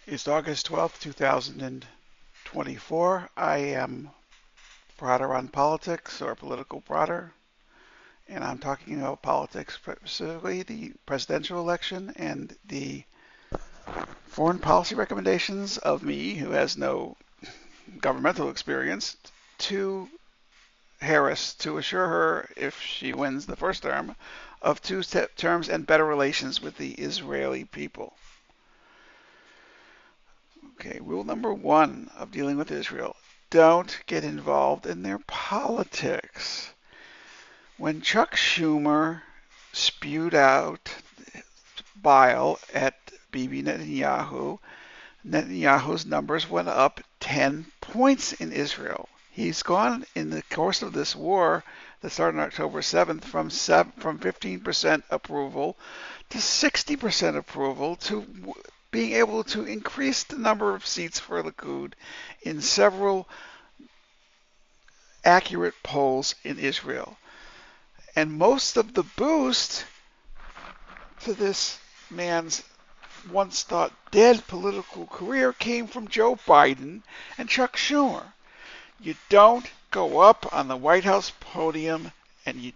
It's August 12th, 2024. I am Broder on politics, or political Broder, and I'm talking about politics, specifically the presidential election and the foreign policy recommendations of me, who has no governmental experience, to Harris to assure her, if she wins the first term, of two terms and better relations with the Israeli people. Okay, rule number one of dealing with Israel: don't get involved in their politics. When Chuck Schumer spewed out bile at Bibi Netanyahu, Netanyahu's numbers went up 10 points in Israel. He's gone in the course of this war that started on October 7th from 15% approval to 60% approval to being able to increase the number of seats for Likud in several accurate polls in Israel. And most of the boost to this man's once thought dead political career came from Joe Biden and Chuck Schumer. You don't go up on the White House podium and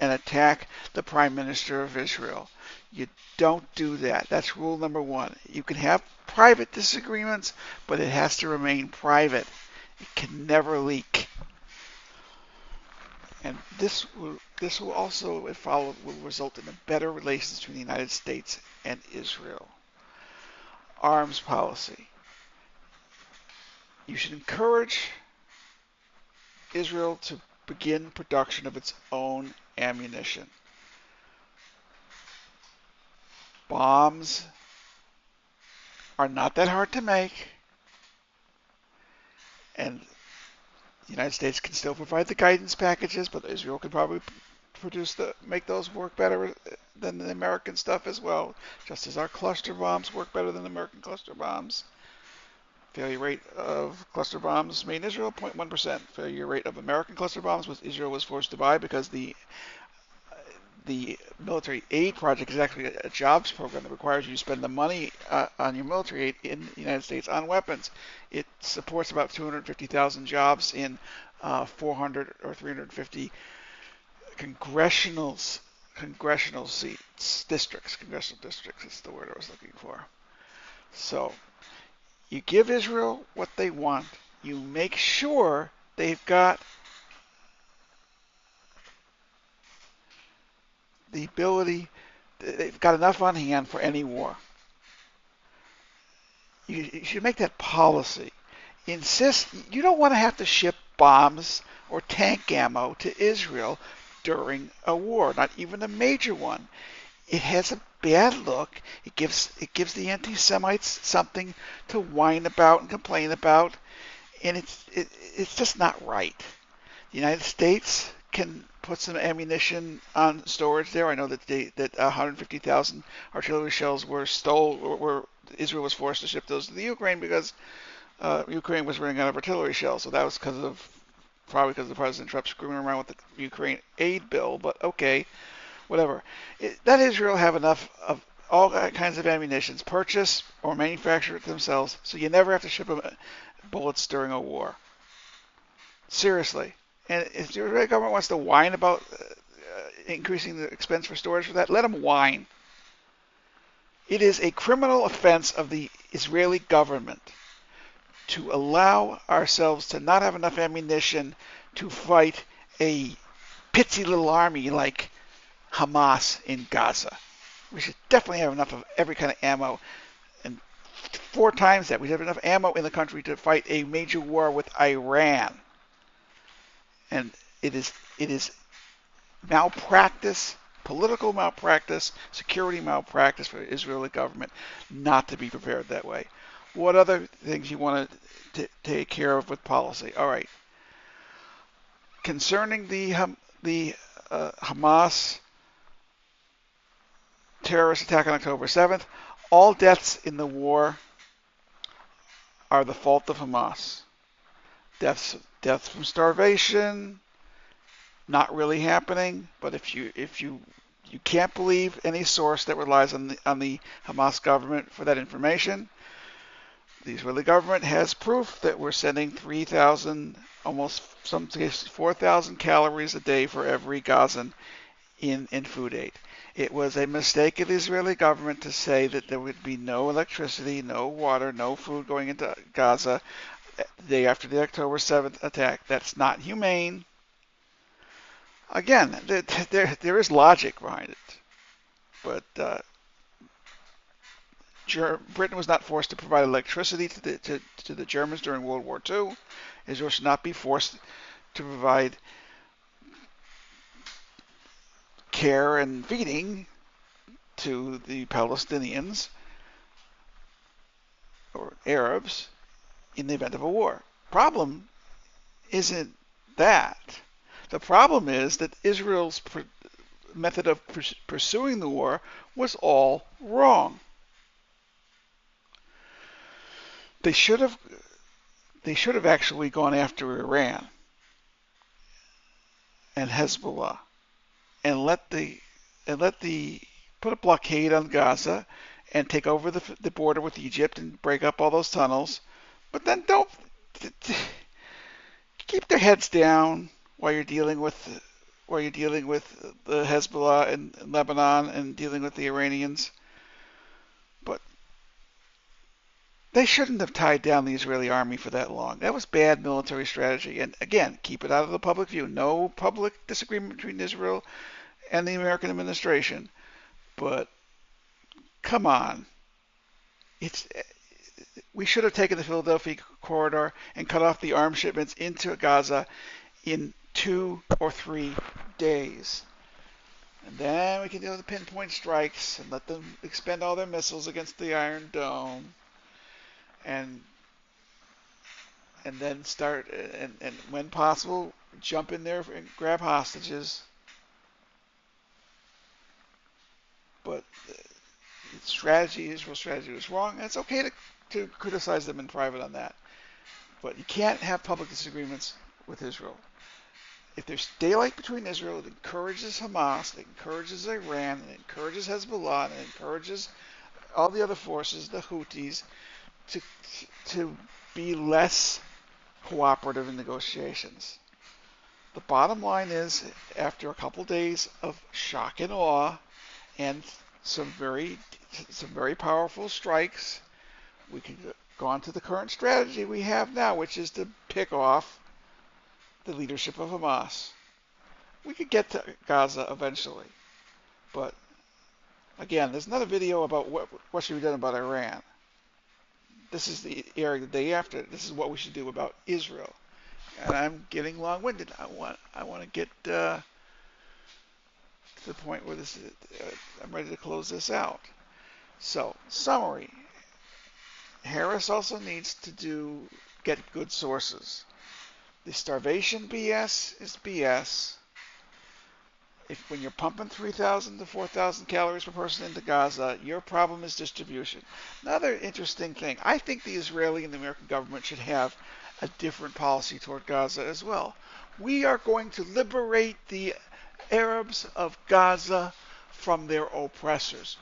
attack the Prime Minister of Israel. You don't do that. That's rule number one. You can have private disagreements, but it has to remain private. It can never leak. And this will also, if followed, will result in better relations between the United States and Israel. Arms policy. You should encourage Israel to begin production of its own ammunition. Bombs are not that hard to make, and the United States can still provide the guidance packages, but Israel could probably make those work better than the American stuff as well, just as our cluster bombs work better than American cluster bombs. Failure rate of cluster bombs made in Israel, 0.1%. Failure rate of American cluster bombs, which Israel was forced to buy because the military aid project is actually a jobs program that requires you to spend the money on your military aid in the United States on weapons. It supports about 250,000 jobs in 400 or 350 congressional districts. Congressional districts is the word I was looking for. So you give Israel what they want. You make sure they've got the ability, they've got enough on hand for any war. You should make that policy. Insist, you don't want to have to ship bombs or tank ammo to Israel during a war, not even a major one. It has a bad look. It gives the anti-Semites something to whine about and complain about, and it's just not right. The United States can put some ammunition on storage there. I know that 150,000 artillery shells were Israel was forced to ship those to the Ukraine because Ukraine was running out of artillery shells. So that was probably because of President Trump screwing around with the Ukraine aid bill. But okay, whatever. Let Israel have enough of all kinds of ammunition, purchase or manufacture it themselves, so you never have to ship them bullets during a war. Seriously. And if the Israeli government wants to whine about increasing the expense for storage for that, let them whine. It is a criminal offense of the Israeli government to allow ourselves to not have enough ammunition to fight a pitsy little army like Hamas in Gaza. We should definitely have enough of every kind of ammo, and 4 times that. We have enough ammo in the country to fight a major war with Iran. And it is malpractice, political malpractice, security malpractice for the Israeli government not to be prepared that way. What other things you want to take care of with policy? All right. Concerning the Hamas terrorist attack on October 7th, all deaths in the war are the fault of Hamas. Deaths from starvation, not really happening. But if you can't believe any source that relies on the Hamas government for that information, The Israeli government has proof that we're sending 3,000, almost some cases 4,000 calories a day for every Gazan in food aid. It was a mistake of the Israeli government to say that there would be no electricity, no water, no food going into Gaza the day after the October 7th attack. That's not humane. Again, there is logic behind it, but Britain was not forced to provide electricity to the Germans during World War II. Israel should not be forced to provide care and feeding to the Palestinians or Arabs in the event of a war. Problem isn't that. The problem is that Israel's method of pursuing the war was all wrong. They should have actually gone after Iran and Hezbollah and let the put a blockade on Gaza and take over the border with Egypt and break up all those tunnels. But then don't keep their heads down while you're dealing with the Hezbollah and Lebanon and dealing with the Iranians. But they shouldn't have tied down the Israeli army for that long. That was bad military strategy. And again, keep it out of the public view. No public disagreement between Israel and the American administration. But come on. We should have taken the Philadelphia corridor and cut off the arms shipments into Gaza in 2 or 3 days. And then we can deal with the pinpoint strikes and let them expend all their missiles against the Iron Dome. And then start, and when possible, jump in there and grab hostages. But Israel's strategy was wrong. And it's okay to criticize them in private on that. But you can't have public disagreements with Israel. If there's daylight between Israel, it encourages Hamas, it encourages Iran, it encourages Hezbollah, and it encourages all the other forces, the Houthis, to be less cooperative in negotiations. The bottom line is, after a couple days of shock and awe and some very powerful strikes, we can go on to the current strategy we have now, which is to pick off the leadership of Hamas. We could get to Gaza eventually, but again, there's another video about what should be done about Iran. This is the area the day after. This is what we should do about Israel. And I'm getting long-winded. I want to get to the point where I'm ready to close this out. So, summary. Harris also needs to get good sources. The starvation BS is BS. When you're pumping 3,000 to 4,000 calories per person into Gaza, your problem is distribution. Another interesting thing, I think the Israeli and the American government should have a different policy toward Gaza as well. We are going to liberate the Arabs of Gaza from their oppressors.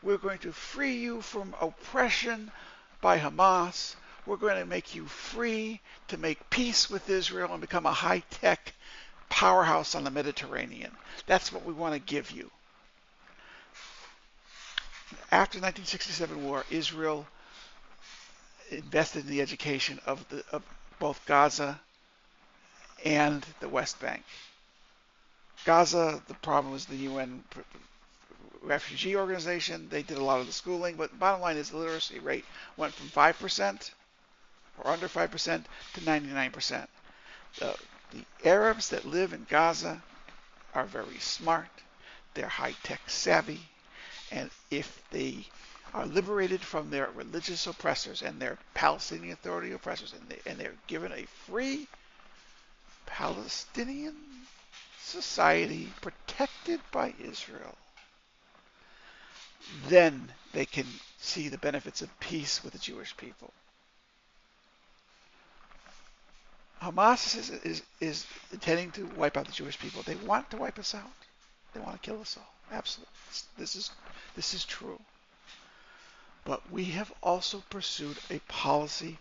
We're going to free you from oppression by Hamas. We're going to make you free to make peace with Israel and become a high-tech powerhouse on the Mediterranean. That's what we want to give you. After the 1967 war, Israel invested in the education of both Gaza and the West Bank. Gaza, the problem was the UN refugee organization. They did a lot of the schooling, but the bottom line is the literacy rate went from 5% or under 5% to 99%. The Arabs that live in Gaza are very smart. They're high-tech savvy. And if they are liberated from their religious oppressors and their Palestinian Authority oppressors, and they're given a free Palestinian society protected by Israel, then they can see the benefits of peace with the Jewish people. Hamas is intending to wipe out the Jewish people. They want to wipe us out. They want to kill us all. Absolutely. This is true. But we have also pursued a policy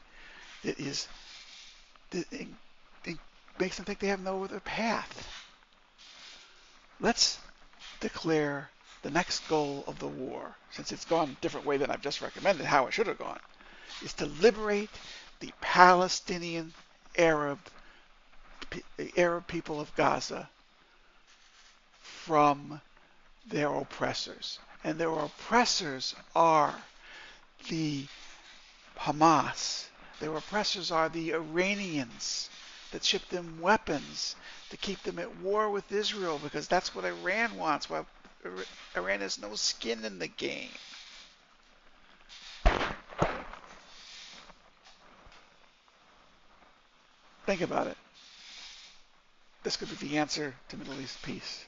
that it makes them think they have no other path. Let's declare the next goal of the war, since it's gone a different way than I've just recommended how it should have gone, is to liberate the Palestinian Arab people of Gaza from their oppressors. And their oppressors are the Hamas. Their oppressors are the Iranians that ship them weapons to keep them at war with Israel, because that's what Iran wants. Well, Iran has no skin in the game. Think about it. This could be the answer to Middle East peace.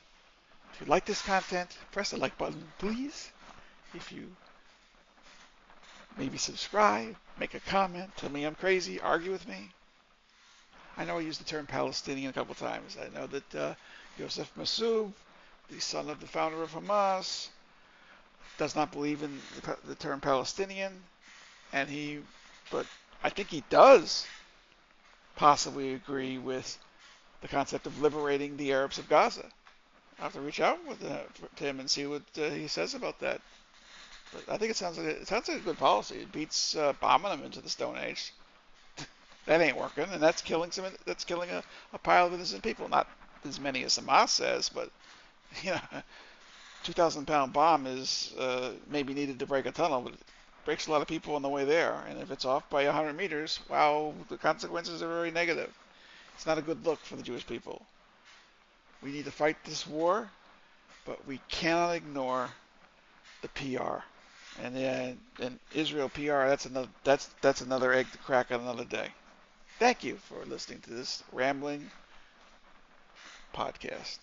If you like this content, press the like button, please. If you maybe subscribe, make a comment, tell me I'm crazy, argue with me. I know I used the term Palestinian a couple times. I know that Yosef Massoud, the son of the founder of Hamas, does not believe in the term Palestinian, but I think he does possibly agree with the concept of liberating the Arabs of Gaza. I'll have to reach out to him and see what he says about that. But I think it sounds like a good policy. It beats bombing them into the Stone Age. That ain't working, and that's killing a pile of innocent people. Not as many as Hamas says, but 2,000-pound bomb is maybe needed to break a tunnel, but it breaks a lot of people on the way there. And if it's off by 100 meters, wow, the consequences are very negative. It's not a good look for the Jewish people. We need to fight this war, but we cannot ignore the PR. And Israel PR, that's another egg to crack on another day. Thank you for listening to this rambling podcast.